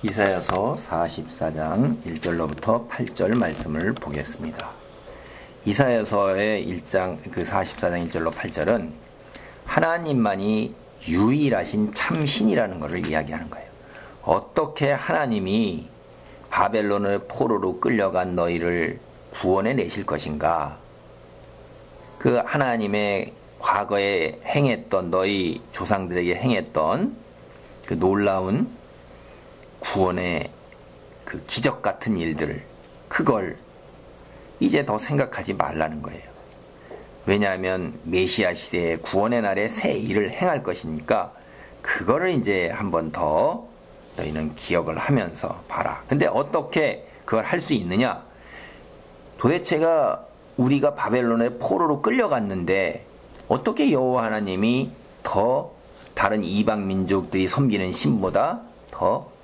이사야서 44장 1절로부터 8절 말씀을 보겠습니다. 이사야서의 44장 1절로 8절은 하나님만이 유일하신 참신이라는 것을 이야기하는 거예요. 어떻게 하나님이 바벨론의 포로로 끌려간 너희를 구원해 내실 것인가? 그 하나님의 과거에 행했던 너희 조상들에게 행했던 그 놀라운 구원의 그 기적 같은 일들, 그걸 이제 더 생각하지 말라는 거예요. 왜냐하면 메시아 시대의 구원의 날에 새 일을 행할 것이니까 그거를 이제 한 번 더 너희는 기억을 하면서 봐라. 근데 어떻게 그걸 할 수 있느냐? 도대체가 우리가 바벨론의 포로로 끌려갔는데 어떻게 여호와 하나님이 더 다른 이방 민족들이 섬기는 신보다 더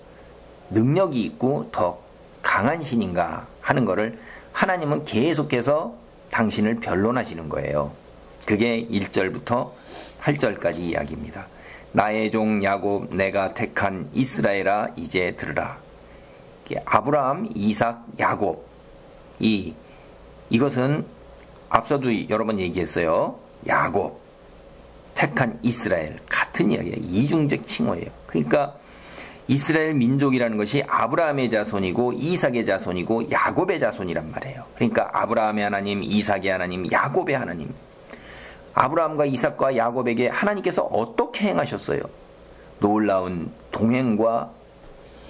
능력이 있고 더 강한 신인가 하는 것을 하나님은 계속해서 당신을 변론하시는 거예요. 그게 1절부터 8절까지 이야기입니다. 나의 종 야곱 내가 택한 이스라엘아 이제 들으라. 아브라함, 이삭, 야곱 이것은 앞서도 여러 번 얘기했어요. 야곱, 택한 이스라엘 같은 이야기예요. 이중적 칭호예요. 그러니까 이스라엘 민족이라는 것이 아브라함의 자손이고 이삭의 자손이고 야곱의 자손이란 말이에요. 그러니까 아브라함의 하나님, 이삭의 하나님, 야곱의 하나님. 아브라함과 이삭과 야곱에게 하나님께서 어떻게 행하셨어요? 놀라운 동행과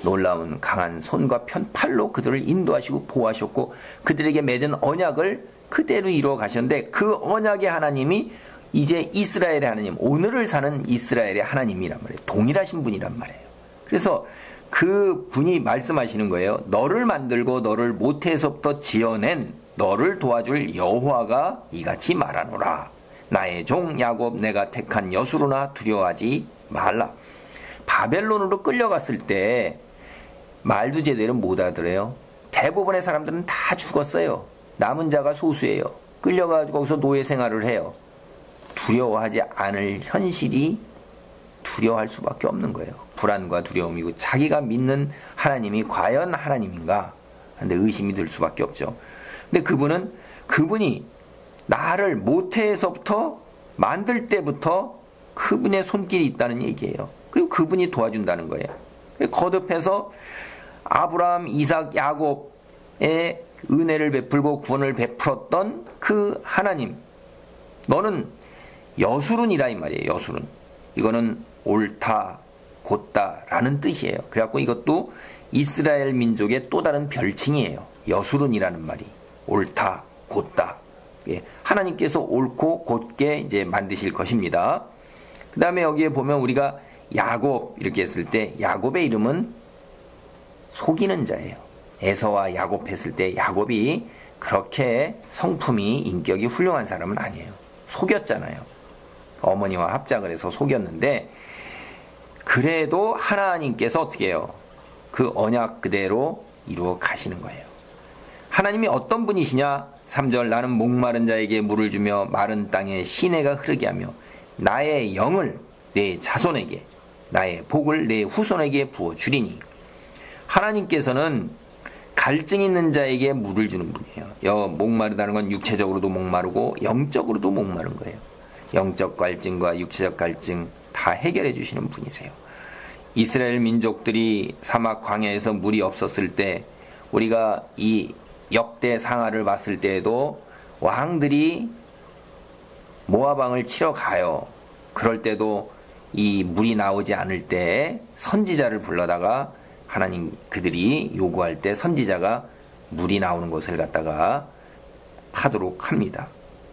놀라운 강한 손과 편팔로 그들을 인도하시고 보호하셨고 그들에게 맺은 언약을 그대로 이루어 가셨는데 그 언약의 하나님이 이제 이스라엘의 하나님, 오늘을 사는 이스라엘의 하나님이란 말이에요. 동일하신 분이란 말이에요. 그래서 그 분이 말씀하시는 거예요. 너를 만들고 너를 모태에서부터 지어낸 너를 도와줄 여호와가 이같이 말하노라. 나의 종 야곱 내가 택한 여수로나 두려워하지 말라. 바벨론으로 끌려갔을 때 말도 제대로 못 알아들어요. 대부분의 사람들은 다 죽었어요. 남은 자가 소수예요. 끌려가지고 거기서 노예 생활을 해요. 두려워하지 않을 현실이 두려워할 수밖에 없는 거예요. 불안과 두려움이고 자기가 믿는 하나님이 과연 하나님인가? 근데 의심이 들 수밖에 없죠. 근데 그분이 나를 모태에서부터 만들 때부터 그분의 손길이 있다는 얘기예요. 그리고 그분이 도와준다는 거예요. 거듭해서 아브라함, 이삭, 야곱의 은혜를 베풀고 구원을 베풀었던 그 하나님. 너는 여수룬이라 이 말이에요. 여수룬. 이거는 옳다, 곧다라는 뜻이에요. 그래갖고 이것도 이스라엘 민족의 또 다른 별칭이에요. 여수룬이라는 말이 옳다, 곧다. 예, 하나님께서 옳고 곧게 이제 만드실 것입니다. 그 다음에 여기에 보면 우리가 야곱 이렇게 했을 때 야곱의 이름은 속이는 자예요. 에서와 야곱 했을 때 야곱이 그렇게 성품이 인격이 훌륭한 사람은 아니에요. 속였잖아요. 어머니와 합작을 해서 속였는데 그래도 하나님께서 어떻게 해요? 그 언약 그대로 이루어 가시는 거예요. 하나님이 어떤 분이시냐? 3절 나는 목마른 자에게 물을 주며 마른 땅에 시내가 흐르게 하며 나의 영을 내 자손에게 나의 복을 내 후손에게 부어주리니. 하나님께서는 갈증 있는 자에게 물을 주는 분이에요. 목마르다는 건 육체적으로도 목마르고 영적으로도 목마른 거예요. 영적 갈증과 육체적 갈증 다 해결해 주시는 분이세요. 이스라엘 민족들이 사막 광야에서 물이 없었을 때 우리가 이 역대 상하를 봤을 때에도 왕들이 모압 왕을 치러 가요. 그럴 때도 이 물이 나오지 않을 때 선지자를 불러다가 하나님 그들이 요구할 때 선지자가 물이 나오는 곳을 갖다가 하도록 합니다.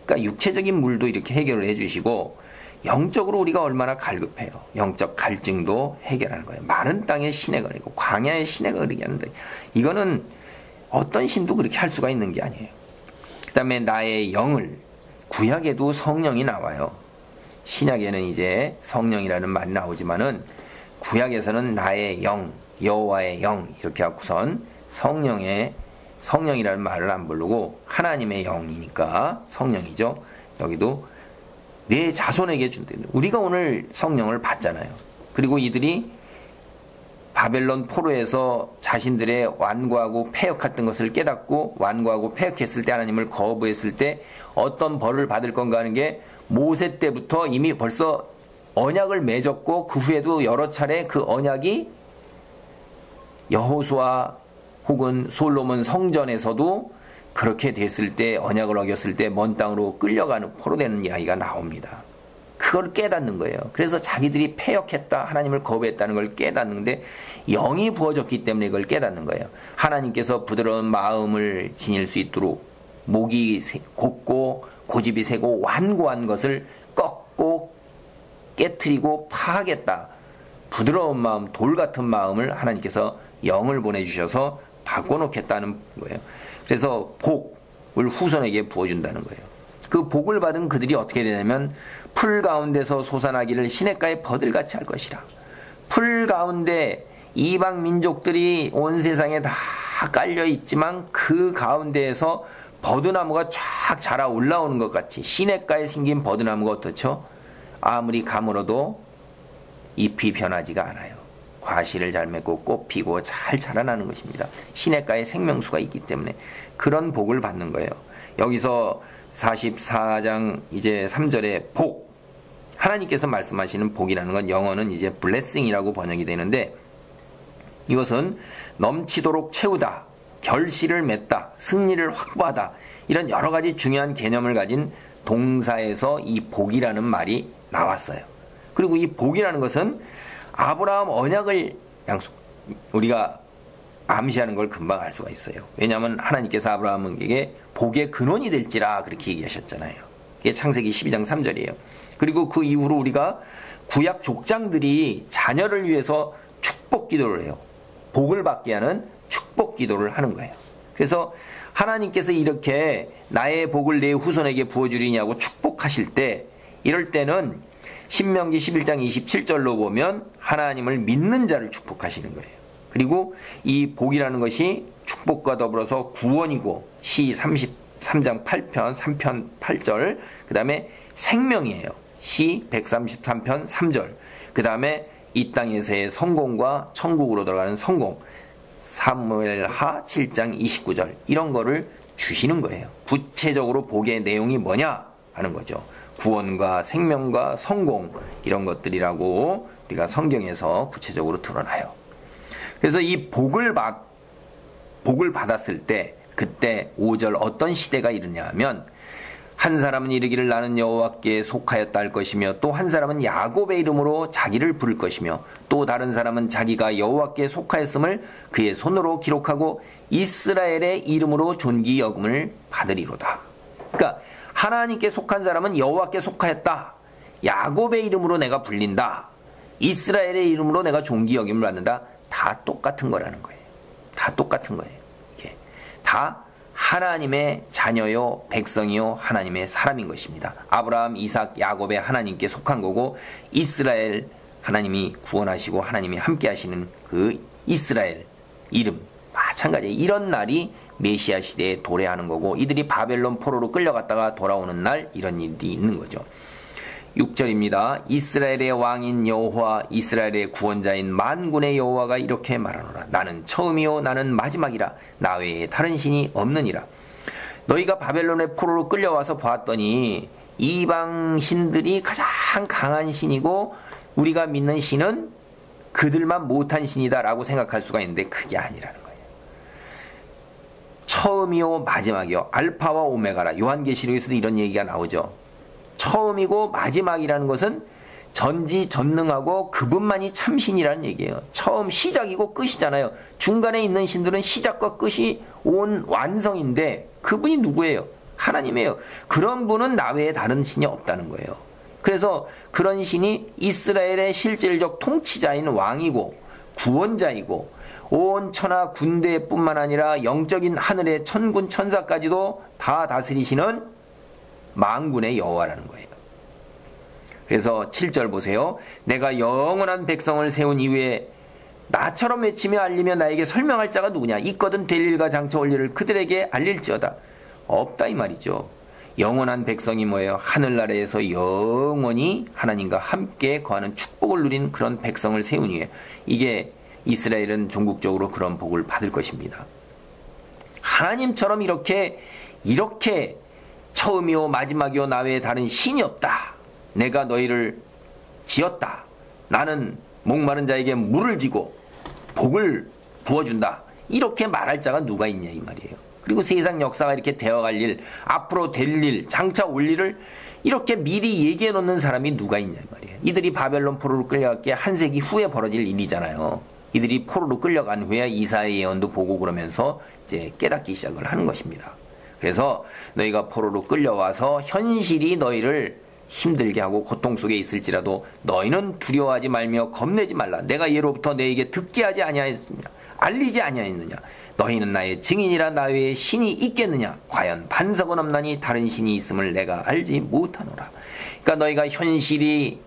그러니까 육체적인 물도 이렇게 해결을 해주시고 영적으로 우리가 얼마나 갈급해요. 영적 갈증도 해결하는 거예요. 마른 땅에 시내가 흐르고 광야에 시내가 흐르게 하는데 이거는 어떤 신도 그렇게 할 수가 있는 게 아니에요. 그 다음에 나의 영을 구약에도 성령이 나와요. 신약에는 이제 성령이라는 말이 나오지만은 구약에서는 나의 영, 여호와의 영 이렇게 하고선 성령이라는 말을 안 부르고 하나님의 영이니까 성령이죠. 여기도 내 자손에게 준대. 우리가 오늘 성령을 받잖아요. 그리고 이들이 바벨론 포로에서 자신들의 완고하고 패역했던 것을 깨닫고 완고하고 패역했을 때 하나님을 거부했을 때 어떤 벌을 받을 건가 하는 게 모세 때부터 이미 벌써 언약을 맺었고 그 후에도 여러 차례 그 언약이 여호수아 혹은 솔로몬 성전에서도 그렇게 됐을 때 언약을 어겼을 때 먼 땅으로 끌려가는 포로되는 이야기가 나옵니다. 그걸 깨닫는 거예요. 그래서 자기들이 패역했다 하나님을 거부했다는 걸 깨닫는데 영이 부어졌기 때문에 그걸 깨닫는 거예요. 하나님께서 부드러운 마음을 지닐 수 있도록 목이 곱고 고집이 세고 완고한 것을 꺾고 깨트리고 파하겠다. 부드러운 마음, 돌 같은 마음을 하나님께서 영을 보내주셔서 바꿔놓겠다는 거예요. 그래서 복을 후손에게 부어준다는 거예요. 그 복을 받은 그들이 어떻게 되냐면 풀 가운데서 솟아나기를 시냇가에 버들같이 할 것이라. 풀 가운데 이방 민족들이 온 세상에 다 깔려 있지만 그 가운데에서 버드나무가 쫙 자라 올라오는 것 같이 시냇가에 생긴 버드나무가 어떻죠? 아무리 가물어도 잎이 변하지가 않아요. 과실을 잘 맺고 꽃 피고 잘 자라나는 것입니다. 시냇가에 생명수가 있기 때문에 그런 복을 받는 거예요. 여기서 44장 이제 3절에 복, 하나님께서 말씀하시는 복이라는 건 영어는 이제 blessing이라고 번역이 되는데 이것은 넘치도록 채우다, 결실을 맺다, 승리를 확보하다 이런 여러 가지 중요한 개념을 가진 동사에서 이 복이라는 말이 나왔어요. 그리고 이 복이라는 것은 아브라함 언약을 우리가 암시하는 걸 금방 알 수가 있어요. 왜냐하면 하나님께서 아브라함에게 복의 근원이 될지라 그렇게 얘기하셨잖아요. 그게 창세기 12장 3절이에요. 그리고 그 이후로 우리가 구약 족장들이 자녀를 위해서 축복 기도를 해요. 복을 받게 하는 축복 기도를 하는 거예요. 그래서 하나님께서 이렇게 나의 복을 내 후손에게 부어주리냐고 축복하실 때 이럴 때는 신명기 11장 27절로 보면 하나님을 믿는 자를 축복하시는 거예요. 그리고 이 복이라는 것이 축복과 더불어서 구원이고 시 33장 8편 3편 8절 그 다음에 생명이에요. 시 133편 3절 그 다음에 이 땅에서의 성공과 천국으로 들어가는 성공 사무엘하 7장 29절 이런 거를 주시는 거예요. 구체적으로 복의 내용이 뭐냐 하는 거죠. 구원과 생명과 성공 이런 것들이라고 우리가 성경에서 구체적으로 드러나요. 그래서 이 복을 받았을 때 그때 5절 어떤 시대가 이르냐 하면 한 사람은 이르기를 나는 여호와께 속하였다 할 것이며 또 한 사람은 야곱의 이름으로 자기를 부를 것이며 또 다른 사람은 자기가 여호와께 속하였음을 그의 손으로 기록하고 이스라엘의 이름으로 존귀 여김을 받으리로다. 그러니까 하나님께 속한 사람은 여호와께 속하였다. 야곱의 이름으로 내가 불린다. 이스라엘의 이름으로 내가 존귀 여김을 받는다. 다 똑같은 거라는 거예요. 다 똑같은 거예요. 이게 다 하나님의 자녀요 백성이요 하나님의 사람인 것입니다. 아브라함, 이삭, 야곱의 하나님께 속한 거고 이스라엘 하나님이 구원하시고 하나님이 함께 하시는 그 이스라엘 이름 마찬가지예요. 이런 날이 메시아 시대에 도래하는 거고 이들이 바벨론 포로로 끌려갔다가 돌아오는 날 이런 일이 있는 거죠. 6절입니다. 이스라엘의 왕인 여호와 이스라엘의 구원자인 만군의 여호와가 이렇게 말하노라. 나는 처음이요 나는 마지막이라. 나 외에 다른 신이 없느니라. 너희가 바벨론의 포로로 끌려와서 보았더니 이방 신들이 가장 강한 신이고 우리가 믿는 신은 그들만 못한 신이다 라고 생각할 수가 있는데 그게 아니라는 거예요. 처음이요 마지막이요 알파와 오메가라. 요한계시록에서도 이런 얘기가 나오죠. 처음이고 마지막이라는 것은 전지전능하고 그분만이 참신이라는 얘기예요. 처음 시작이고 끝이잖아요. 중간에 있는 신들은 시작과 끝이 온 완성인데 그분이 누구예요? 하나님이에요. 그런 분은 나 외에 다른 신이 없다는 거예요. 그래서 그런 신이 이스라엘의 실질적 통치자인 왕이고 구원자이고 온 천하 군대뿐만 아니라 영적인 하늘의 천군 천사까지도 다 다스리시는 만군의 여호와라는 거예요. 그래서 7절 보세요. 내가 영원한 백성을 세운 이후에 나처럼 외치며 알리며 나에게 설명할 자가 누구냐. 있거든 될 일과 장차 올 일을 그들에게 알릴지어다. 없다 이 말이죠. 영원한 백성이 뭐예요? 하늘나라에서 영원히 하나님과 함께 거하는 축복을 누린 그런 백성을 세운 이후에 이게 이스라엘은 종국적으로 그런 복을 받을 것입니다. 하나님처럼 이렇게 처음이요 마지막이요 나 외에 다른 신이 없다. 내가 너희를 지었다. 나는 목마른 자에게 물을 지고 복을 부어준다. 이렇게 말할 자가 누가 있냐 이 말이에요. 그리고 세상 역사가 이렇게 되어갈 일, 앞으로 될 일, 장차 올 일을 이렇게 미리 얘기해 놓는 사람이 누가 있냐 이 말이에요. 이들이 바벨론 포로로 끌려갔기에 한 세기 후에 벌어질 일이잖아요. 이들이 포로로 끌려간 후에 이사야의 예언도 보고 그러면서 이제 깨닫기 시작을 하는 것입니다. 그래서 너희가 포로로 끌려와서 현실이 너희를 힘들게 하고 고통 속에 있을지라도 너희는 두려워하지 말며 겁내지 말라. 내가 예로부터 너희에게 듣게 하지 아니하였느냐, 알리지 아니하였느냐. 너희는 나의 증인이라. 나 외에 신이 있겠느냐. 과연 반석은 없나니 다른 신이 있음을 내가 알지 못하노라. 그러니까 너희가 현실이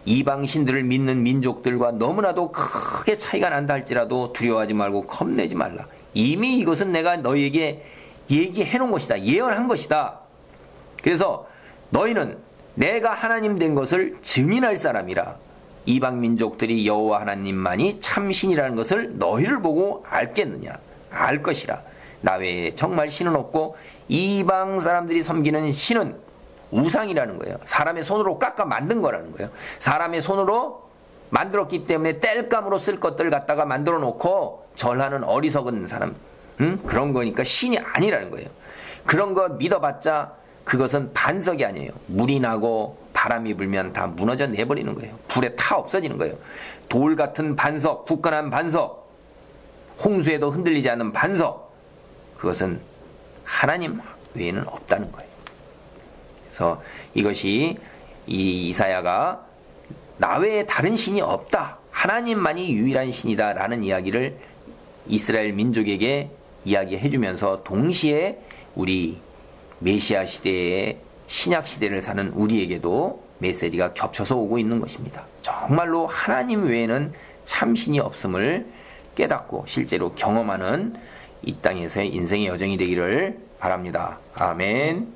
이방 신들을 믿는 민족들과 너무나도 크게 차이가 난다 할지라도 두려워하지 말고 겁내지 말라. 이미 이것은 내가 너희에게 얘기해 놓은 것이다. 예언한 것이다. 그래서 너희는 내가 하나님 된 것을 증인할 사람이라. 이방 민족들이 여호와 하나님만이 참신이라는 것을 너희를 보고 알겠느냐. 알 것이라. 나 외에 정말 신은 없고 이방 사람들이 섬기는 신은 우상이라는 거예요. 사람의 손으로 깎아 만든 거라는 거예요. 사람의 손으로 만들었기 때문에 땔감으로 쓸 것들을 갖다가 만들어 놓고 절하는 어리석은 사람, 그런 거니까 신이 아니라는 거예요. 그런 거 믿어봤자 그것은 반석이 아니에요. 물이 나고 바람이 불면 다 무너져 내버리는 거예요. 불에 타 없어지는 거예요. 돌 같은 반석, 굳건한 반석, 홍수에도 흔들리지 않는 반석, 그것은 하나님 외에는 없다는 거예요. 그래서 이것이 이 이사야가 나 외에 다른 신이 없다, 하나님만이 유일한 신이다 라는 이야기를 이스라엘 민족에게 이야기해 주면서 동시에 우리 메시아 시대의 신약 시대를 사는 우리에게도 메시지가 겹쳐서 오고 있는 것입니다. 정말로 하나님 외에는 참신이 없음을 깨닫고 실제로 경험하는 이 땅에서의 인생의 여정이 되기를 바랍니다. 아멘.